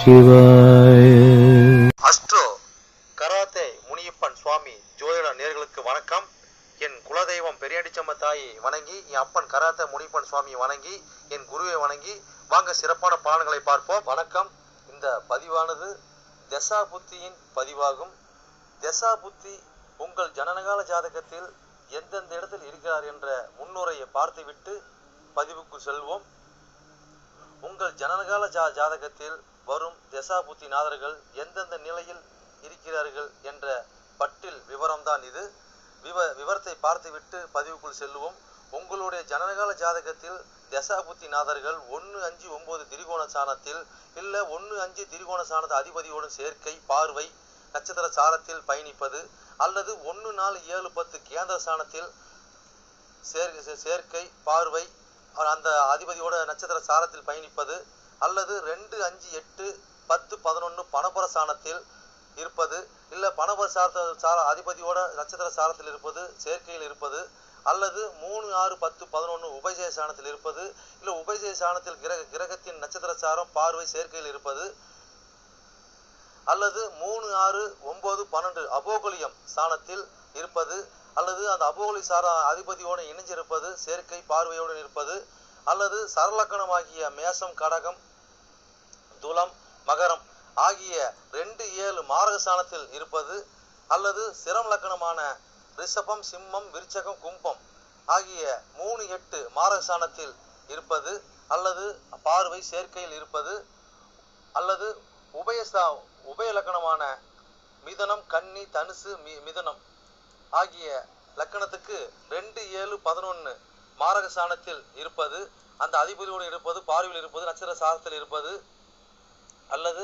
சிவாய. Astro karate Muniyappan சுவாமி ஜோதிட நேர்களுக்கு வணக்கம். என் குலதெய்வம் பெரியாடிச்சம்ம தாயை வணங்கி, என் அப்பன் கராத்தே முனியப்பன் சுவாமியை வணங்கி, என் குருவை வணங்கி வாங்க சிறப்பான பலன்களை பார்ப்போம். வணக்கம். இந்த பதிவானது தசா புத்தியின் பதிவாகும். தசா புத்தி உங்கள் ஜனனகால ஜாதகத்தில் எந்தெந்த இடத்தில் இருக்கிறார் என்ற முன்னுரையை பார்த்துவிட்டு பதிவுக்கு செல்வோம். உங்கள் ஜனனகால ஜாதகத்தில் வரும் தசா புத்தி நாதர்கள் எந்தெந்த நிலையில் இருக்கிறார்கள் என்ற பட்டியல் விவரம்தான் இது. விவரத்தை பார்த்துவிட்டு பதிவுக்குள் செல்லுவோம். உங்களுடைய ஜனனகால ஜாதகத்தில் தசா புத்தி நாதர்கள் 1-5-9 திரிகோண சாணத்தில் இல்லை 1-5 திரிகோண சாணத்து அதிபதியோடு சேர்க்கை பார்வை நட்சத்திர சாரத்தில் பயணிப்பது, அல்லது 1-4-7-10 கேந்திர சாணத்தில் சேர்க்கை பார்வை அந்த அதிபதியோட நட்சத்திர சாரத்தில் பயணிப்பது, அல்லது 2-5-8-10-11 பணபர சாணத்தில் இருப்பது, இல்லை பணபர சார அதிபதியோட நட்சத்திர சாரத்தில் இருப்பது சேர்க்கையில் இருப்பது, அல்லது 3-6-10-11 உபஜய சாணத்தில் இருப்பது, இல்லை உபஜய சாணத்தில் கிரகத்தின் நட்சத்திர சாரம் பார்வை சேர்க்கையில் இருப்பது, அல்லது 3-6-9-12 அபோகலியம் சாணத்தில் இருப்பது, அல்லது அந்த அபோகலி சார அதிபதியோடு இணைஞ்சிருப்பது சேர்க்கை பார்வையோடு இருப்பது, அல்லது சரலக்கணமாகிய மேசம் கடகம் துலம் மகரம் ஆகிய 2-7 மாரக சாணத்தில் இருப்பது, அல்லது சிரம் லக்கணமான ரிஷபம் சிம்மம் விருச்சகம் கும்பம் ஆகிய 3-8 மாரக சாணத்தில் இருப்பது, அல்லது பார்வை சேர்க்கையில் இருப்பது, அல்லது உபய லக்கணமான மிதனம் கன்னி தனுசு மிதனம் ஆகிய லக்கணத்துக்கு 2-7-11 மாரக சாணத்தில் இருப்பது, அந்த அதிபதியோடு இருப்பது பார்வையில் இருப்பது நட்சத்திர சாரத்தில் இருப்பது, அல்லது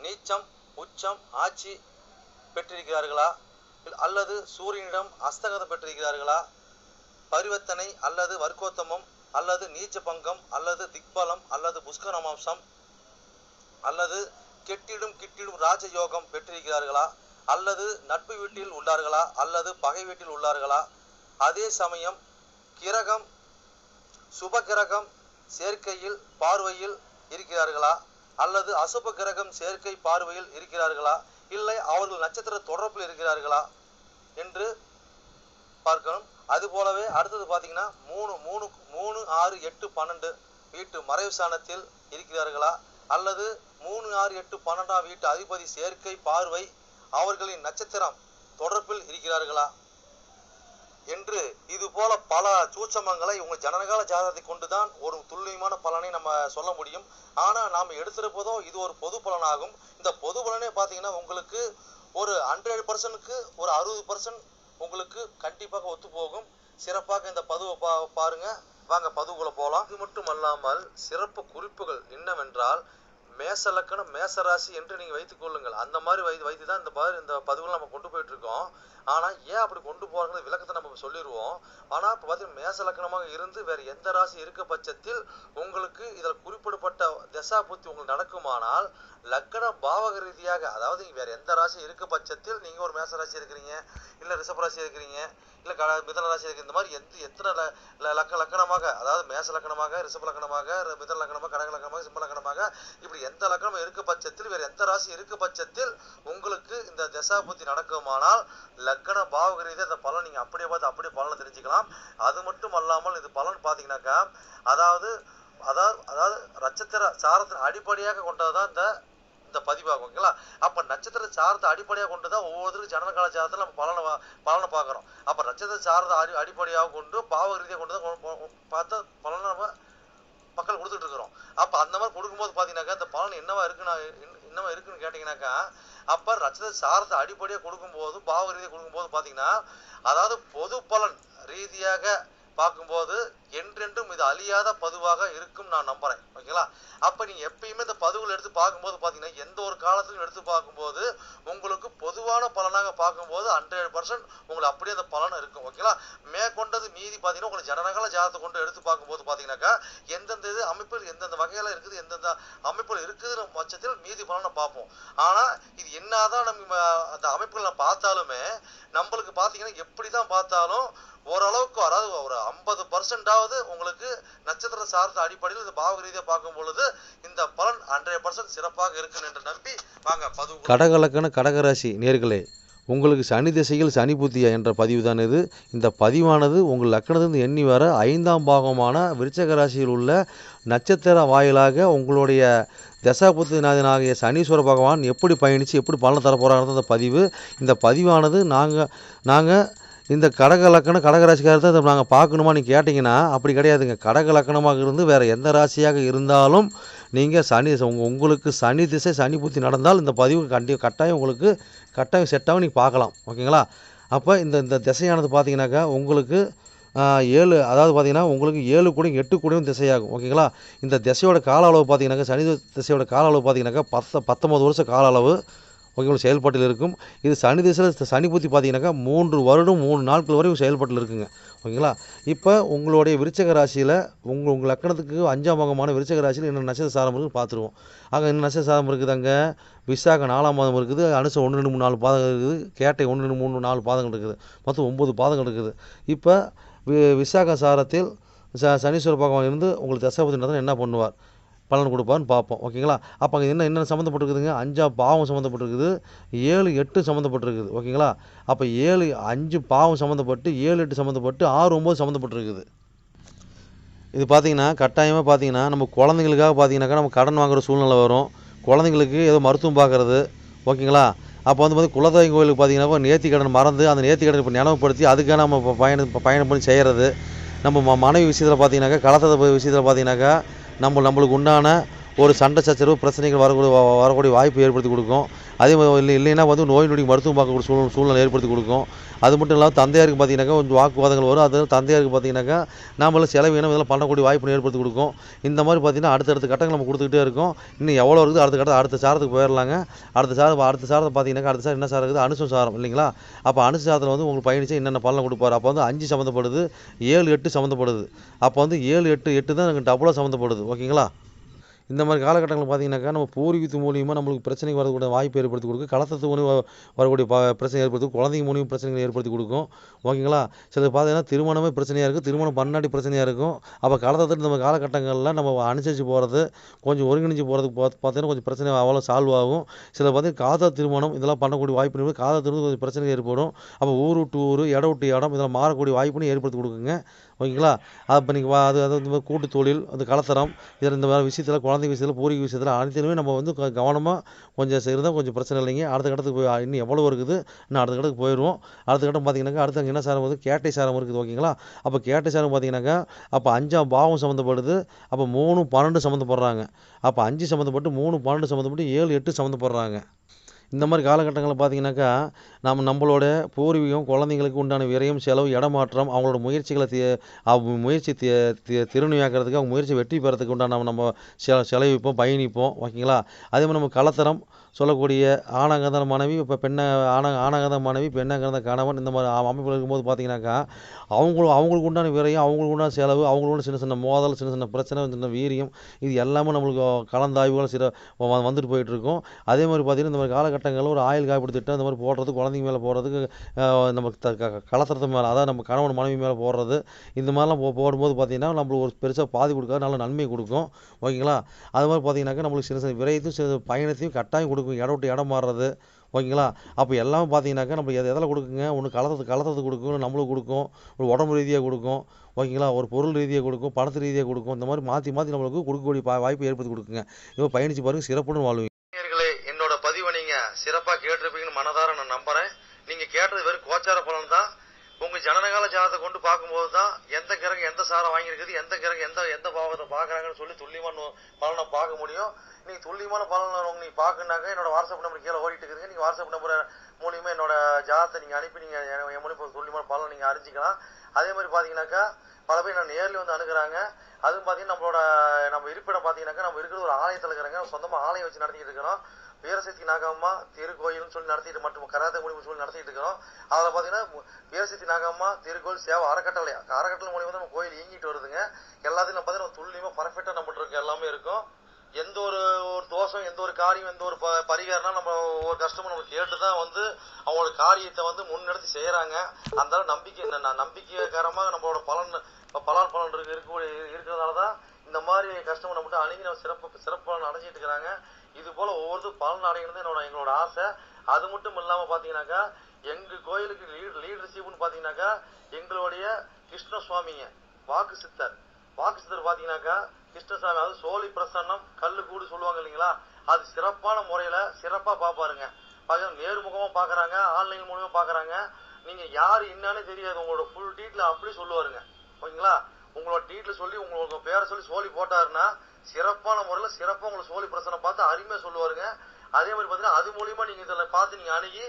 நீச்சம் உச்சம் ஆட்சி பெற்றிருக்கிறார்களா, அல்லது சூரியனிடம் அஸ்தகதம் பெற்றிருக்கிறார்களா, பரிவர்த்தனை அல்லது வர்க்கோத்தமம் அல்லது நீச்ச பங்கம் அல்லது திக்பலம் அல்லது புஷ்கரமாம்சம் அல்லது கெட்டிடும் ராஜயோகம் பெற்றிருக்கிறார்களா, அல்லது நட்பு வீட்டில் உள்ளார்களா அல்லது பகை வீட்டில் உள்ளார்களா, அதே சமயம் கிரகம் சுப கிரகம் சேர்க்கையில் பார்வையில் இருக்கிறார்களா, அல்லது அசுப கிரகம் சேர்க்கை பார்வையில் இருக்கிறார்களா, இல்லை அவர்கள் நட்சத்திர தொடர்பில் இருக்கிறார்களா என்று பார்க்கணும். அதுபோலவே அடுத்தது பார்த்தீங்கன்னா 3-6-8-12 வீட்டு மறைவு சாணத்தில் இருக்கிறார்களா, அல்லது 3-6-8-12 வீட்டு அதிபதி சேர்க்கை பார்வை அவர்களின் நட்சத்திரம் தொடர்பில் இருக்கிறார்களா என்று இது போல பல சூட்சமங்களை உங்கள் ஜனனகால ஜாதகத்தை கொண்டுதான் ஒரு துல்லியமான பலனை நம்ம சொல்ல முடியும். ஆனால் நாம் எடுத்திருப்பதோ இது ஒரு பொது பலனாகும். இந்த பொது பலனே பார்த்தீங்கன்னா உங்களுக்கு ஒரு 100%க்கு ஒரு 60% உங்களுக்கு கண்டிப்பாக ஒத்து போகும். சிறப்பாக இந்த பதிவை பாருங்க. வாங்க பதிவுக்குள்ள போகலாம். இது மட்டும் அல்லாமல் சிறப்பு குறிப்புகள் என்னவென்றால் மேச லக்கணம் மேசராசி என்று நீங்கள் வைத்துக் கொள்ளுங்கள். அந்த மாதிரி வைத்து தான் இந்த பதிவுகள் நம்ம கொண்டு போயிட்டு இருக்கோம். ஆனால் ஏன் அப்படி கொண்டு போகிறாங்க விளக்கத்தை நம்ம சொல்லிடுவோம். ஆனால் இப்போ பார்த்தீங்கன்னா மேச லக்கணமாக இருந்து வேறு எந்த ராசி இருக்க பட்சத்தில் உங்களுக்கு இதில் குறிப்பிடப்பட்ட தசா புத்தி உங்களுக்கு நடக்குமானால் லக்கண பாவக ரீதியாக, அதாவது வேறு எந்த ராசி இருக்க பட்சத்தில் நீங்கள் ஒரு மேச ராசி இருக்கிறீங்க, இல்லை ரிஷப ராசி இருக்கிறீங்க, இல்லை மிதன ராசி இருக்கு, இந்த மாதிரி எத்தனை லக்கணமாக, அதாவது மேச லக்கணமாக ரிஷப லக்கணமாக மிதன லக்கணமாக கடக லக்கணமாக சிம்ம லக்கணமாக இப்படி எந்த லக்கணம் இருக்க பட்சத்தில் வேறு எந்த ராசி இருக்க பட்சத்தில் உங்களுக்கு இந்த தசா புத்தி நடக்குமானால் லக்கண பாவக ரீதியாக இந்த பலன் நீங்கள் அப்படியே பார்த்து அப்படியே பலனை தெரிஞ்சுக்கலாம். அது மட்டும் அல்லாமல் இது பலன் பார்த்தீங்கன்னாக்கா அதாவது நட்சத்திர சாரத்தின் அடிப்படையாக கொண்டதுதான் இந்த பதிவாகும். ஓகேங்களா? அப்போ நட்சத்திர சாரத்தை அடிப்படையாக கொண்டு தான் ஒவ்வொருத்தருக்கும் ஜனனகால ஜாதகத்தில் நம்ம பலனை பார்க்குறோம். அப்போ நட்சத்திர சாரத்தை அடிப்படையாக கொண்டு பாவ ரீதியாக கொண்டு தான் பார்த்தா பலனை நம்ம மக்கள் கொடுத்துட்டு இருக்கிறோம். அப்போ அந்த மாதிரி கொடுக்கும்போது பார்த்தீங்கன்னாக்கா இந்த பலன் என்னவா இருக்குன்னு கேட்டிங்கனாக்கா, அப்போ நட்சத்திர சாரத்தை அடிப்படையாக கொடுக்கும்போது பாவ ரீதியாக கொடுக்கும்போது பார்த்தீங்கன்னா அதாவது பொது பலன் ரீதியாக பார்க்கும்போது என்றென்றும் இது அழியாத பதிவாக இருக்கும் நான் நம்புறேன். ஓகேங்களா? அப்போ நீங்கள் எப்பயுமே இந்த பதிவுகள் எடுத்து பார்க்கும்போது பார்த்தீங்கன்னா எந்த ஒரு காலத்திலும் எடுத்து பார்க்கும்போது உங்களுக்கு பொதுவான பலனாக பார்க்கும்போது 100% உங்களுக்கு அப்படியே அந்த பலன் இருக்கும். ஓகேங்களா? மேற்கொண்டது மீதி பார்த்தீங்கன்னா உங்களுக்கு ஜனனகால ஜாதகத்தை கொண்டு எடுத்து பார்க்கும்போது பார்த்தீங்கன்னாக்கா எந்தெந்த இது அமைப்பில் எந்தெந்த வகையில் இருக்குது எந்தெந்த அமைப்பில் இருக்குதுன்னு பட்சத்தில் மீதி பலனை பார்ப்போம். ஆனால் இது என்னதான் நம்ம அந்த அமைப்புகளை பார்த்தாலுமே நம்மளுக்கு பார்த்தீங்கன்னா எப்படி தான் பார்த்தாலும் ஓரளவுக்கு அதாவது ஒரு 50% உங்களுக்கு நட்சத்திர சார்ந்த அடிப்படையில் இந்த பாவக ரீதியாக பார்க்கும் பொழுது இந்த பலன் 100% சிறப்பாக இருக்கும் என்று நம்பி வாங்க பதிவு. கடகலக்கண கடகராசி நேர்களே, உங்களுக்கு சனி திசையில் சனி புத்தியா என்ற பதிவு தான் இது. இந்த பதிவானது உங்கள் லக்கணத்திலிருந்து எண்ணி வர 5ஆம் பாகமான விருச்சக ராசியில் உள்ள நட்சத்திர வாயிலாக உங்களுடைய தசாபுத்திநாதனாகிய சனீஸ்வர பகவான் எப்படி பயணித்து எப்படி பலன் தரப்போகிறாங்க அந்த பதிவு. இந்த பதிவானது நாங்கள் இந்த கடக லக்கணம் கடகராசிக்காரத்தை இதை நாங்கள் பார்க்கணுமா நீங்கள் கேட்டிங்கன்னா அப்படி கிடையாதுங்க. கடக லக்கணமாக இருந்து வேறு எந்த ராசியாக இருந்தாலும் நீங்கள் உங்களுக்கு சனி திசை சனி புத்தி நடந்தால் இந்த பதிவு கட்டாயம் உங்களுக்கு கட்டாயம் செட்டாகவும் நீங்கள் பார்க்கலாம். ஓகேங்களா? அப்போ இந்த திசையானது பார்த்தீங்கன்னாக்கா உங்களுக்கு 7 அதாவது பார்த்தீங்கன்னா உங்களுக்கு 7 கூடையும் 8 கூடையும் திசையாகும். ஓகேங்களா? இந்த திசையோட கால அளவு பார்த்தீங்கன்னாக்கா சனி திசையோட கால அளவு பார்த்தீங்கன்னாக்கா 19 வருஷம் கால அளவு ஓகேங்களா செயல்பாட்டில் இருக்கும். இது சனி திசையில் சனி புத்தி பார்த்தீங்கன்னாக்கா 3 வருடம் 3 நாட்கள் வரைக்கும் செயல்பாட்டில் இருக்குங்க. ஓகேங்களா? இப்போ உங்களுடைய விருச்சக ராசியில் உங்கள் லக்கணத்துக்கு 5ஆம் பாகமான விருச்சக ராசியில் என்ன நட்சத்திர சாரம் இருக்குது பார்த்துருவோம். ஆக என்ன நட்சத்திர சாரம் இருக்குது? அங்கே விசாக 4ஆம் பாதம் இருக்குது, அனுசம் 1 2 3 4 பாதங்கள் இருக்குது, கேட்டை 1 2 3 4 பாதங்கள் இருக்குது, மொத்தம் 9 பாதங்கள் இருக்குது. இப்போ விசாக சாரத்தில் சனீஸ்வர பகவான் இருந்து உங்களுக்கு தசாபதி நடந்தால் என்ன பண்ணுவார் பலன் கொடுப்பார்னு பார்ப்போம். ஓகேங்களா? அப்போ அங்கே என்ன சம்மந்தப்பட்டிருக்குதுங்க? 5ஆம் பாவம் சம்மந்தப்பட்டிருக்குது, 7 8 சம்மந்தப்பட்டிருக்குது. ஓகேங்களா? அப்போ 5 பாவம் சம்மந்தப்பட்டு 7 8 சம்மந்தப்பட்டு 6 9 சம்மந்தப்பட்டிருக்குது. இது பார்த்தீங்கன்னா கட்டாயமாக பார்த்தீங்கன்னா நம்ம குழந்தைங்களுக்காக பார்த்தீங்கன்னாக்கா நம்ம கடன் வாங்குகிற சூழ்நிலை வரும். குழந்தைங்களுக்கு ஏதோ மருத்துவம் பார்க்குறது. ஓகேங்களா? அப்போ வந்து குலதெய்வம் கோயிலுக்கு பார்த்தீங்கன்னா நேர்த்தி கடன் மறந்து அந்த நேர்த்தி கடன் இப்போ நினைவுபடுத்தி அதுக்காக நம்ம பயணம் பண்ணி செய்கிறது. நம்ம மனைவி விஷயத்தில் பார்த்தீங்கன்னாக்கா கலத்தத விஷயத்தில் பார்த்தீங்கன்னாக்கா நம்மளுக்கு உண்டான ஒரு சண்டை சச்சரவு பிரச்சனைகள் வரக்கூடிய வாய்ப்பு ஏற்படுத்தி கொடுக்கும். அதே மாதிரி இல்லைன்னா வந்து நோய் நொடி மருத்துவம் பார்க்கக்கூடிய சூழ்நிலை ஏற்படுத்தி கொடுக்கும். அது மட்டும் இல்லாமல் தந்தையாருக்கு பார்த்தீங்கன்னாக்கா கொஞ்சம் வாக்குவாதங்கள் வரும். அது தந்தையாருக்கு பார்த்தீங்கன்னாக்கா நம்மளும் செலவீனம் இதெல்லாம் பண்ணக்கூடிய வாய்ப்பு ஏற்படுத்தி கொடுக்கும். இந்த மாதிரி பார்த்தீங்கன்னா அடுத்தடுத்த கட்டங்கள் நம்ம கொடுத்துக்கிட்டே இருக்கோம். இன்னும் எவ்வளோ இருக்குது அடுத்த சாரத்துக்கு போயிடலாங்க. அடுத்த சாரத்தை பார்த்தீங்கன்னாக்கா அடுத்த சாரம் என்ன சாரம் இருக்குது? அனுசம் சாரம் இல்லைங்களா? அப்போ அனுச சாரத்தில் வந்து உங்களுக்கு பயணிச்சு என்னென்ன பலனை கொடுப்பார்? அப்போ வந்து 5 சம்மந்தப்படுது, 7 8 சம்மந்தப்படுது. அப்போ வந்து 7 8 தான் எனக்கு டபுளாக சம்மந்தப்படுது. ஓகேங்களா? இந்த மாதிரி காலகட்டங்கள் பார்த்தீங்கன்னாக்கா நம்ம பூர்வீகத்து மூலியமாக நம்மளுக்கு பிரச்சனை வரக்கூடிய வாய்ப்பு ஏற்படுத்தி கொடுக்கும். கலத்தத்து மூலியம் வரக்கூடிய பிரச்சனை ஏற்படுத்தி குழந்தைங்க மூலியம் பிரச்சனைகளை ஏற்படுத்தி கொடுக்கும். ஓகேங்களா? சிலது பார்த்தீங்கன்னா திருமணமே பிரச்சனையாக இருக்குது, திருமணம் பண்ணாடி பிரச்சனையாக இருக்கும். அப்போ கலத்தத்துக்கு நம்ம காலகட்டங்களில் நம்ம அனுசரித்து போகிறது கொஞ்சம் ஒருங்கிணைஞ்சு போகிறதுக்கு பார்த்தீங்கன்னா கொஞ்சம் பிரச்சனை அவ்வளோ சால்வ் ஆகும். சில பார்த்தீங்கன்னா காதல் திருமணம் இதெல்லாம் பண்ணக்கூடிய வாய்ப்பு இருக்குது. காதல் திருமணம் கொஞ்சம் பிரச்சனை ஏற்படும். அப்போ ஊர் விட்டு ஊர் இடம் விட்டு இடம் இதெல்லாம் மாறக்கூடிய வாய்ப்புன்னு ஏற்படுத்தி கொடுக்குங்க. ஓகேங்களா? அப்போ நீங்கள் அது இந்த மாதிரி கூட்டு தொழில் அந்த கலத்தரம் இதில் இந்த மாதிரி விஷயத்தில் குழந்தைங்க விஷயத்தில் பூர்வீக விஷயத்தில் அனைத்துமே நம்ம வந்து கவனமாக கொஞ்சம் செய்கிறதா கொஞ்சம் பிரச்சனை இல்லைங்க. அடுத்த கட்டத்துக்கு போய் இன்னும் எவ்வளோ இருக்குது இன்னும் அடுத்த கட்டத்துக்கு போயிடுவோம். அடுத்த கட்டம் பார்த்தீங்கன்னாக்கா அடுத்து அங்கே என்ன சாரம் வந்து கேட்டை சாரம் இருக்குது. ஓகேங்களா? அப்போ கேட்டை சாரம் பார்த்தீங்கன்னாக்கா அப்போ 5ஆம் பாவம் சம்மந்தப்படுது. அப்போ 3 12 சம்மந்தப்படுறாங்க. அப்போ 5 சம்மந்தப்பட்டு 3 12 சம்மந்தப்பட்டு 7 8 சம்மந்தப்படுறாங்க. இந்த மாதிரி காலகட்டங்களில் பார்த்தீங்கன்னாக்கா நம்மளோட பூர்வீகம் குழந்தைங்களுக்கு உண்டான விரயம் செலவு இடமாற்றம் அவங்களோட முயற்சிகளை முயற்சி திருநியாக்கிறதுக்கு அவங்க முயற்சி வெற்றி பெறதுக்கு உண்டான நம்ம செலவிப்போம் பயணிப்போம். ஓகேங்களா? அதே மாதிரி நம்ம கலத்தரம் சொல்லக்கூடிய ஆணாங்கத மனைவி இப்போ ஆணாங்கத மனைவி பெண்ணாங்கத கணவன் இந்த மாதிரி அமைப்பில் இருக்கும்போது பார்த்தீங்கன்னாக்கா அவங்களுக்கு உண்டான விரயம் அவங்களுக்கு உண்டான செலவு அவங்களோட சின்ன சின்ன மோதல் சின்ன சின்ன பிரச்சனை சின்ன வீரியம் இது எல்லாமே நம்மளுக்கு கலந்தாய்வுகள் சில வந்துட்டு போயிட்டு இருக்கும். அதே மாதிரி பார்த்தீங்கன்னா இந்த மாதிரி காலகட்டங்களில் ஒரு ஆயுள் காப்பீடு திட்டம் இந்த மாதிரி போடுறது குழந்தைங்க மேலே போடுறதுக்கு நம்ம கலத்துறது மேலே அதாவது நம்ம கணவன் மனைவி மேலே போடுறது இந்த மாதிரிலாம் போடும்போது பார்த்தீங்கன்னா நம்மளுக்கு ஒரு பெருசாக பாதி கொடுக்காது நல்ல நன்மை கொடுக்கும். ஓகேங்களா? அது மாதிரி பார்த்தீங்கன்னாக்கா நம்மளுக்கு சின்ன சின்ன விரயத்தையும் சில பயணத்தையும் கட்டாயம் கொடுக்கும். இடம் விட்டு இடம் மாறுறது. ஓகேங்களா? அப்போ எல்லாமே பார்த்தீங்கன்னாக்கா நம்ம எதில் கொடுக்குங்க? ஒன்று கலத்துறது கொடுக்கும், நம்மளுக்கு கொடுக்கும், ஒரு உடம்பு ரீதியாக கொடுக்கும். ஓகேங்களா? ஒரு பொருள் ரீதியாக கொடுக்கும், பணத்து ரீதியாக கொடுக்கும். இந்த மாதிரி மாற்றி நம்மளுக்கு கொடுக்கக்கூடிய வாய்ப்பு ஏற்படுத்தி கொடுக்குங்க. இப்போ பயணிச்சு பாருங்க சிறப்புடன் வாழ்வீங்க. என்னோட பதிவை நீங்க சிறப்பாக கேட்டிருப்பீங்கன்னு மனதார நான் நம்புறேன். நீங்க கேட்டது வெறும் கோச்சார பலன் தான். உங்க ஜனனகால ஜாதகத்தை கொண்டு பார்க்கும்போது தான் எந்த கிரகம் எந்த சாரம் வாங்கியிருக்குது எந்த கிரகம் எந்த பாவத்தை பார்க்குறாங்கன்னு சொல்லி துல்லியமான பலனை பார்க்க முடியும். நீங்கள் துல்லியமான பலனை நீங்க பார்க்கணுனாக்க என்னோட வாட்ஸ்அப் நம்பர் கீழே ஓடிட்டு இருக்குதுங்க. நீங்கள் வாட்ஸ்அப் நம்பர் மூலியமாக என்னோட ஜாதகத்தை நீங்கள் அனுப்பி நீங்கள் என் மூலியமாக துல்லியமான பலனை நீங்கள் அறிஞ்சிக்கலாம். அதே மாதிரி பார்த்தீங்கன்னாக்கா பல பேர் நான் நேரில் வந்து அணுகிறாங்க. அதுவும் பார்த்தீங்கன்னா நம்ம இருப்பிடம் பார்த்தீங்கன்னாக்கா நம்ம இருக்கிறது ஒரு ஆலயத்தில் இருக்கிறாங்க. சொந்தமாக ஆலயம் வச்சு நடத்திக்கிட்டு இருக்கிறோம். வீரசக்தி நாகம்மா திருக்கோயில்னு சொல்லி நடத்திட்டு மற்றும் கராத்தே மூலியமாக சொல்லி நடத்திட்டு இருக்கிறோம். அதில் பார்த்தீங்கன்னா வீரசக்தி நாகம்மா திருக்கோயில் சேவை அறக்கட்டளை மூலியமாக நம்ம கோயில் இயங்கிட்டு வருதுங்க. எல்லாத்தையும் பார்த்தீங்கன்னா துல்லியமாக பர்ஃபெக்டாக நம்மகிட்ட இருக்க எல்லாமே இருக்கும். எந்த ஒரு தோஷம், எந்த ஒரு காரியம், எந்த ஒரு பரிகாரம்னா நம்ம ஒரு கஸ்டமர் நம்ம கேட்டுதான் வந்து அவங்களோட காரியத்தை வந்து முன்னெடுத்து செய்யறாங்க. அந்த நம்பிக்கைகரமாக நம்மளோட பலன் இருக்கிறதுனாலதான் இந்த மாதிரி கஸ்டமர் நம்மகிட்ட அணுகி நம்ம சிறப்பு பலன் அடைஞ்சிட்டு இருக்கிறாங்க. இது போல ஒவ்வொரு பலன் அடைகிறது எங்களோட ஆசை. அது மட்டும் இல்லாம பாத்தீங்கன்னாக்கா எங்க கோயிலுக்கு லீடர்ஷிப்னு பாத்தீங்கன்னாக்கா எங்களுடைய கிருஷ்ண சுவாமிங்க வாக்கு சித்தர் பாத்தீங்கன்னாக்கா கிருஷ்ணசாமி, அதாவது சோழி பிரசன்னம் கல்லு கூடு சொல்லுவாங்க இல்லைங்களா, அது சிறப்பான முறையில சிறப்பா பாப்பாருங்க. நேர்முகமா பாக்குறாங்க, ஆன்லைன் மூலமா பாக்குறாங்க. நீங்க யாரு என்னன்னு தெரியாது, உங்களோட ஃபுல் டீட்டெயில் அப்படி சொல்லுவாருங்க. ஓகேங்களா, உங்களோட டீட்டெயில் சொல்லி உங்களோட பேரை சொல்லி சோழி போட்டாருன்னா சிறப்பான முறையில சிறப்பா உங்களுக்கு சோழி பிரசனம் பார்த்து அருமையா சொல்லுவாருங்க. அதே மாதிரி பாத்தீங்கன்னா அது மூலியமா நீங்க இதுல பார்த்து நீங்க அணுகி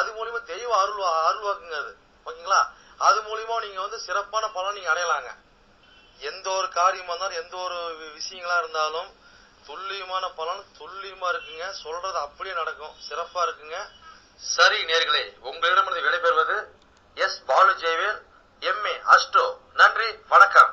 அது மூலியமா தெய்வ அருள்வாக்குங்க அது. ஓகேங்களா, அது மூலியமா நீங்க வந்து சிறப்பான பலன் நீங்க அடையலாங்க. எந்த ஒரு காரியமா இருந்தாலும் எந்த ஒரு விஷயங்களா இருந்தாலும் துல்லியமான பலன் துல்லியமா இருக்குங்க. சொல்றது அப்படியே நடக்கும், சிறப்பா இருக்குங்க. சரி நேயர்களே, உங்களிடமிருந்து விடைபெறுவது S. Balu Jayavel, MA astro. நன்றி, வணக்கம்.